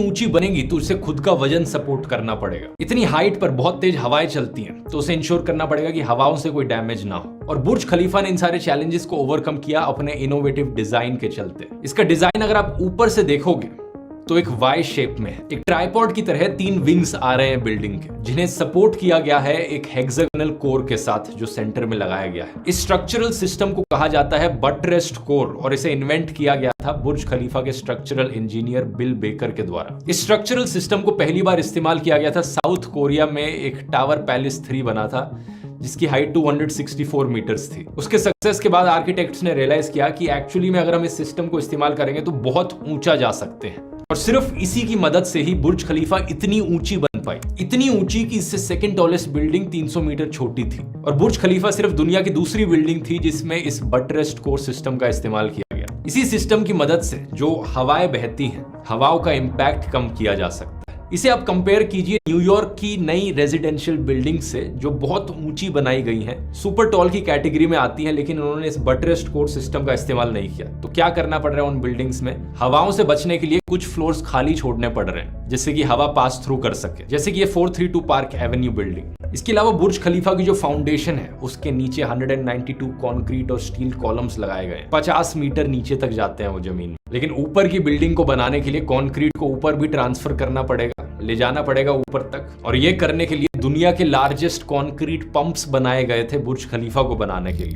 ऊंची बनेगी तो उसे खुद का वजन सपोर्ट करना पड़ेगा। इतनी हाइट पर बहुत तेज हवाएं चलती हैं तो उसे इंश्योर करना पड़ेगा कि हवाओं से कोई डैमेज ना हो। और बुर्ज खलीफा ने इन सारे चैलेंजेस को ओवरकम किया अपने इनोवेटिव डिजाइन के चलते। इसका डिजाइन अगर आप ऊपर से देखोगे तो एक वाई शेप में है। एक ट्राइपॉड की तरह 3 विंग्स आ रहे हैं बिल्डिंग के, जिन्हें सपोर्ट किया गया है एक हेक्सागोनल कोर के साथ जो सेंटर में लगाया गया है। इस स्ट्रक्चरल सिस्टम को कहा जाता है बटरेस्ट कोर और इसे इन्वेंट किया गया था बुर्ज खलीफा के स्ट्रक्चरल इंजीनियर बिल बेकर के द्वारा। इस स्ट्रक्चरल सिस्टम को पहली बार इस्तेमाल किया गया था साउथ कोरिया में एक टावर पैलेस 3 बना था जिसकी हाइट 264 मीटर्स थी। उसके सक्सेस के बाद आर्किटेक्ट्स ने रियलाइज किया कि एक्चुअली में अगर हम इस सिस्टम को इस्तेमाल करेंगे तो बहुत ऊंचा जा सकते हैं। और सिर्फ इसी की मदद से ही बुर्ज खलीफा इतनी ऊंची बन पाई, इतनी ऊंची कि इससे सेकंड टॉलेस्ट बिल्डिंग 300 मीटर छोटी थी। और बुर्ज खलीफा सिर्फ दुनिया की दूसरी बिल्डिंग थी जिसमें इस बटरेस्ट कोर सिस्टम का इस्तेमाल किया गया। इसी सिस्टम की मदद से जो हवाएं बहती हैं, हवाओं का इंपैक्ट कम किया जा सकता है। इसे आप कंपेयर कीजिए न्यूयॉर्क की नई रेजिडेंशियल बिल्डिंग से जो बहुत ऊंची बनाई गई हैं, सुपर टॉल की कैटेगरी में आती हैं, लेकिन उन्होंने इस बटरेस्ट कोर सिस्टम का इस्तेमाल नहीं किया। तो क्या करना पड़ रहा है उन बिल्डिंग्स में? हवाओं से बचने के लिए कुछ फ्लोर्स खाली छोड़ने पड़ रहे हैं जिससे कि हवा पास थ्रू कर सके, जैसे कि ये 432 पार्क एवेन्यू बिल्डिंग। इसके अलावा बुर्ज खलीफा की जो फाउंडेशन है उसके नीचे 192 कंक्रीट और स्टील कॉलम्स लगाए गए हैं। 50 मीटर नीचे तक जाते हैं वो जमीन में। लेकिन ऊपर की बिल्डिंग को बनाने के लिए कंक्रीट को ऊपर भी ट्रांसफर करना पड़ेगा, ले जाना पड़ेगा ऊपर तक। और ये करने के लिए दुनिया के लार्जेस्ट कंक्रीट पंप्स बनाए गए थे बुर्ज खलीफा को बनाने के लिए।